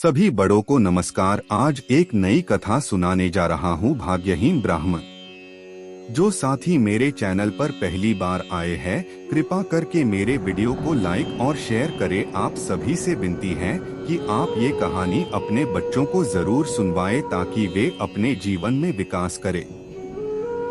सभी बड़ों को नमस्कार। आज एक नई कथा सुनाने जा रहा हूँ, भाग्यहीन ब्राह्मण। जो साथी मेरे चैनल पर पहली बार आए हैं, कृपा करके मेरे वीडियो को लाइक और शेयर करें। आप सभी से विनती है कि आप ये कहानी अपने बच्चों को जरूर सुनवाएं ताकि वे अपने जीवन में विकास करें।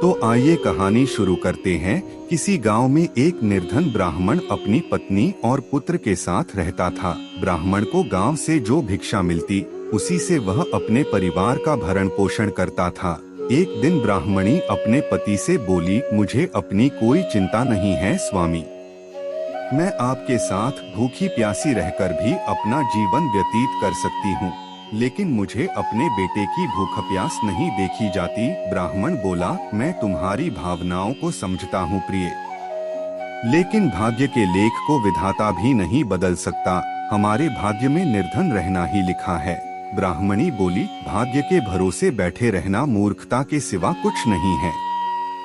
तो आइए कहानी शुरू करते हैं। किसी गांव में एक निर्धन ब्राह्मण अपनी पत्नी और पुत्र के साथ रहता था। ब्राह्मण को गांव से जो भिक्षा मिलती उसी से वह अपने परिवार का भरण पोषण करता था। एक दिन ब्राह्मणी अपने पति से बोली, मुझे अपनी कोई चिंता नहीं है स्वामी, मैं आपके साथ भूखी प्यासी रहकर भी अपना जीवन व्यतीत कर सकती हूँ, लेकिन मुझे अपने बेटे की भूख प्यास नहीं देखी जाती। ब्राह्मण बोला, मैं तुम्हारी भावनाओं को समझता हूँ प्रिय, लेकिन भाग्य के लेख को विधाता भी नहीं बदल सकता। हमारे भाग्य में निर्धन रहना ही लिखा है। ब्राह्मणी बोली, भाग्य के भरोसे बैठे रहना मूर्खता के सिवा कुछ नहीं है।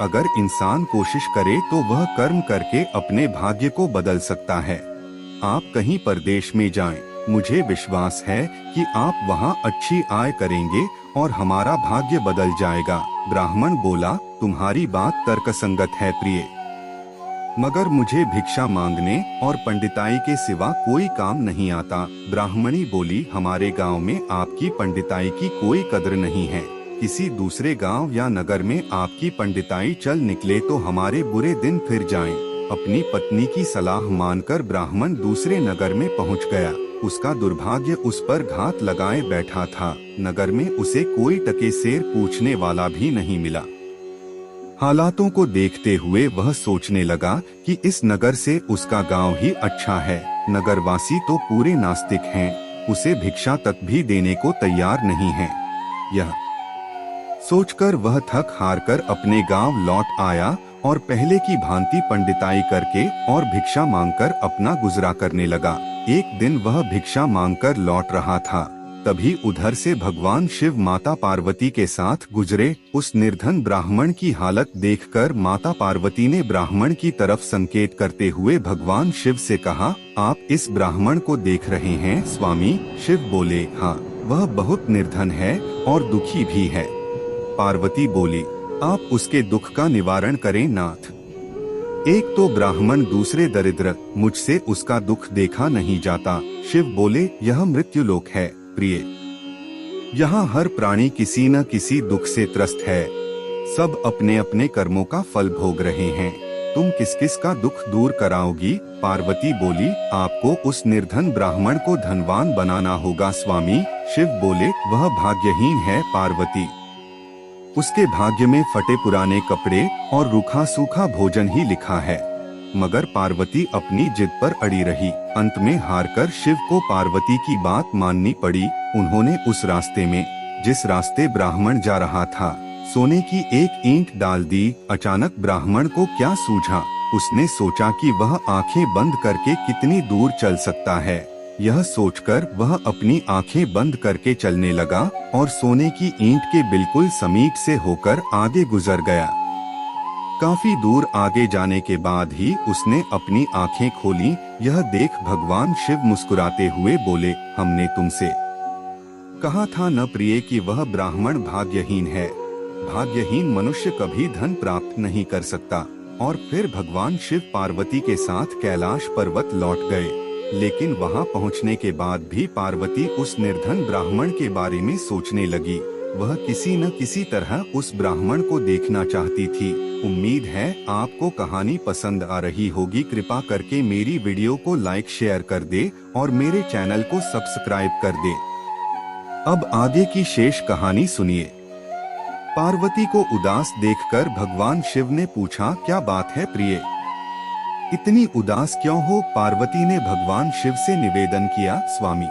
अगर इंसान कोशिश करे तो वह कर्म करके अपने भाग्य को बदल सकता है। आप कहीं परदेश में जाएं, मुझे विश्वास है कि आप वहां अच्छी आय करेंगे और हमारा भाग्य बदल जाएगा। ब्राह्मण बोला, तुम्हारी बात तर्कसंगत है प्रिय, मगर मुझे भिक्षा मांगने और पंडिताई के सिवा कोई काम नहीं आता। ब्राह्मणी बोली, हमारे गांव में आपकी पंडिताई की कोई कद्र नहीं है। किसी दूसरे गांव या नगर में आपकी पंडिताई चल निकले तो हमारे बुरे दिन फिर जाएं। अपनी पत्नी की सलाह मानकर ब्राह्मण दूसरे नगर में पहुंच गया। उसका दुर्भाग्य उस पर घात लगाए बैठा था। नगर में उसे कोई टके सेर पूछने वाला भी नहीं मिला। हालातों को देखते हुए वह सोचने लगा कि इस नगर से उसका गांव ही अच्छा है। नगरवासी तो पूरे नास्तिक हैं, उसे भिक्षा तक भी देने को तैयार नहीं है। यह सोचकर वह थक हार कर अपने गांव लौट आया और पहले की भांति पंडिताई करके और भिक्षा मांगकर अपना गुजरा करने लगा। एक दिन वह भिक्षा मांगकर लौट रहा था, तभी उधर से भगवान शिव माता पार्वती के साथ गुजरे। उस निर्धन ब्राह्मण की हालत देखकर माता पार्वती ने ब्राह्मण की तरफ संकेत करते हुए भगवान शिव से कहा, आप इस ब्राह्मण को देख रहे हैं स्वामी? शिव बोले, हाँ, वह बहुत निर्धन है और दुखी भी है। पार्वती बोली, आप उसके दुख का निवारण करें नाथ। एक तो ब्राह्मण, दूसरे दरिद्र, मुझसे उसका दुख देखा नहीं जाता। शिव बोले, यह मृत्युलोक है प्रिय, यहाँ हर प्राणी किसी न किसी दुख से त्रस्त है। सब अपने अपने कर्मों का फल भोग रहे हैं। तुम किस किस का दुख दूर कराओगी? पार्वती बोली, आपको उस निर्धन ब्राह्मण को धनवान बनाना होगा स्वामी। शिव बोले, वह भाग्यहीन है पार्वती, उसके भाग्य में फटे पुराने कपड़े और रूखा सूखा भोजन ही लिखा है। मगर पार्वती अपनी जिद पर अड़ी रही। अंत में हारकर शिव को पार्वती की बात माननी पड़ी। उन्होंने उस रास्ते में, जिस रास्ते ब्राह्मण जा रहा था, सोने की एक ईंट डाल दी। अचानक ब्राह्मण को क्या सूझा, उसने सोचा कि वह आंखें बंद करके कितनी दूर चल सकता है। यह सोचकर वह अपनी आंखें बंद करके चलने लगा और सोने की ईंट के बिल्कुल समीप से होकर आगे गुजर गया। काफी दूर आगे जाने के बाद ही उसने अपनी आंखें खोली। यह देख भगवान शिव मुस्कुराते हुए बोले, हमने तुमसे कहा था न प्रिय कि वह ब्राह्मण भाग्यहीन है। भाग्यहीन मनुष्य कभी धन प्राप्त नहीं कर सकता। और फिर भगवान शिव पार्वती के साथ कैलाश पर्वत लौट गए। लेकिन वहां पहुंचने के बाद भी पार्वती उस निर्धन ब्राह्मण के बारे में सोचने लगी। वह किसी न किसी तरह उस ब्राह्मण को देखना चाहती थी। उम्मीद है आपको कहानी पसंद आ रही होगी। कृपा करके मेरी वीडियो को लाइक शेयर कर दे और मेरे चैनल को सब्सक्राइब कर दे। अब आगे की शेष कहानी सुनिए। पार्वती को उदास देखकर भगवान शिव ने पूछा, क्या बात है प्रिय, इतनी उदास क्यों हो? पार्वती ने भगवान शिव से निवेदन किया, स्वामी,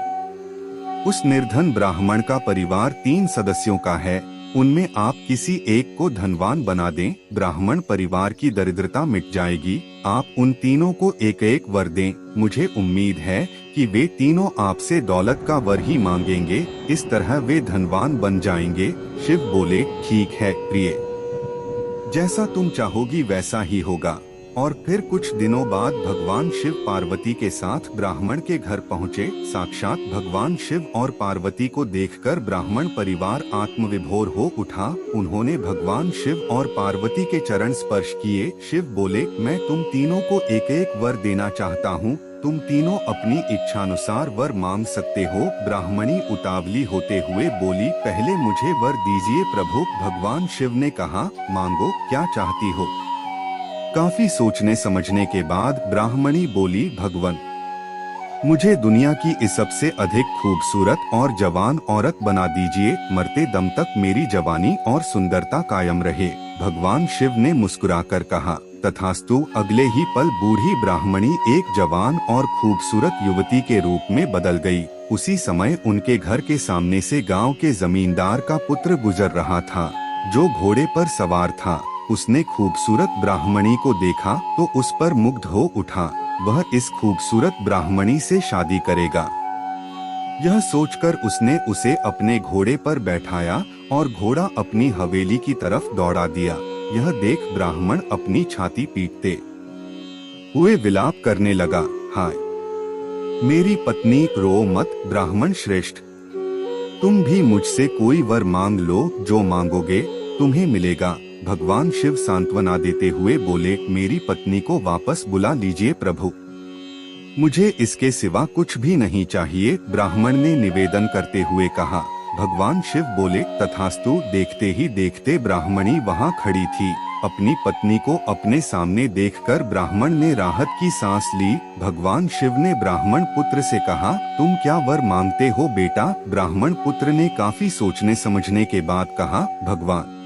उस निर्धन ब्राह्मण का परिवार 3 सदस्यों का है, उनमें आप किसी एक को धनवान बना दें, ब्राह्मण परिवार की दरिद्रता मिट जाएगी। आप उन तीनों को एक एक वर दें। मुझे उम्मीद है कि वे तीनों आपसे दौलत का वर ही मांगेंगे, इस तरह वे धनवान बन जाएंगे। शिव बोले, ठीक है प्रिय, जैसा तुम चाहोगी वैसा ही होगा। और फिर कुछ दिनों बाद भगवान शिव पार्वती के साथ ब्राह्मण के घर पहुँचे। साक्षात भगवान शिव और पार्वती को देखकर ब्राह्मण परिवार आत्मविभोर हो उठा। उन्होंने भगवान शिव और पार्वती के चरण स्पर्श किए। शिव बोले, मैं तुम तीनों को एक एक वर देना चाहता हूँ। तुम तीनों अपनी इच्छानुसार वर मांग सकते हो। ब्राह्मणी उतावली होते हुए बोली, पहले मुझे वर दीजिए प्रभु। भगवान शिव ने कहा, मांगो, क्या चाहती हो। काफी सोचने समझने के बाद ब्राह्मणी बोली, भगवान, मुझे दुनिया की इस सबसे अधिक खूबसूरत और जवान औरत बना दीजिए। मरते दम तक मेरी जवानी और सुंदरता कायम रहे। भगवान शिव ने मुस्कुराकर कहा, तथास्तु। अगले ही पल बूढ़ी ब्राह्मणी एक जवान और खूबसूरत युवती के रूप में बदल गई। उसी समय उनके घर के सामने से गांव के जमींदार का पुत्र गुजर रहा था, जो घोड़े पर सवार था। उसने खूबसूरत ब्राह्मणी को देखा तो उस पर मुग्ध हो उठा। वह इस खूबसूरत ब्राह्मणी से शादी करेगा। यह सोचकर उसने उसे अपने घोड़े पर बैठाया और घोड़ा अपनी हवेली की तरफ दौड़ा दिया। यह देख ब्राह्मण अपनी छाती पीटते हुए विलाप करने लगा, हाय मेरी पत्नी, रो मत ब्राह्मण श्रेष्ठ। तुम भी मुझसे कोई वर मांग लो, जो मांगोगे तुम्हें मिलेगा। भगवान शिव सांत्वना देते हुए बोले, मेरी पत्नी को वापस बुला लीजिए प्रभु, मुझे इसके सिवा कुछ भी नहीं चाहिए। ब्राह्मण ने निवेदन करते हुए कहा। भगवान शिव बोले, तथास्तु। देखते ही देखते ब्राह्मणी वहां खड़ी थी। अपनी पत्नी को अपने सामने देखकर ब्राह्मण ने राहत की सांस ली। भगवान शिव ने ब्राह्मण पुत्र से कहा, तुम क्या वर मांगते हो बेटा। ब्राह्मण पुत्र ने काफी सोचने समझने के बाद कहा, भगवान,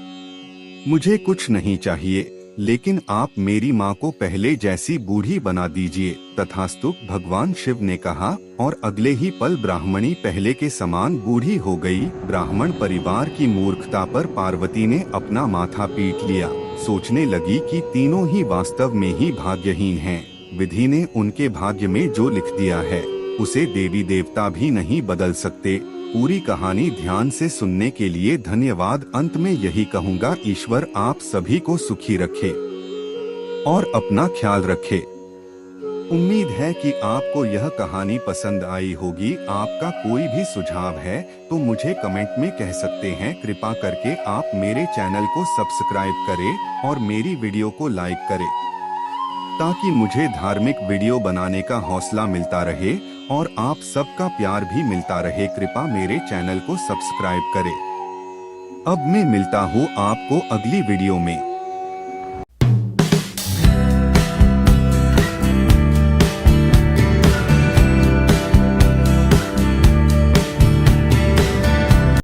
मुझे कुछ नहीं चाहिए, लेकिन आप मेरी माँ को पहले जैसी बूढ़ी बना दीजिए। तथास्तु। भगवान शिव ने कहा और अगले ही पल ब्राह्मणी पहले के समान बूढ़ी हो गई। ब्राह्मण परिवार की मूर्खता पर पार्वती ने अपना माथा पीट लिया। सोचने लगी कि तीनों ही वास्तव में ही भाग्यहीन हैं। विधि ने उनके भाग्य में जो लिख दिया है उसे देवी देवता भी नहीं बदल सकते। पूरी कहानी ध्यान से सुनने के लिए धन्यवाद। अंत में यही कहूँगा, ईश्वर आप सभी को सुखी रखे और अपना ख्याल रखे। उम्मीद है कि आपको यह कहानी पसंद आई होगी। आपका कोई भी सुझाव है तो मुझे कमेंट में कह सकते हैं। कृपा करके आप मेरे चैनल को सब्सक्राइब करें और मेरी वीडियो को लाइक करें, ताकि मुझे धार्मिक वीडियो बनाने का हौसला मिलता रहे और आप सबका प्यार भी मिलता रहे। कृपा मेरे चैनल को सब्सक्राइब करें। अब मैं मिलता हूँ आपको अगली वीडियो में।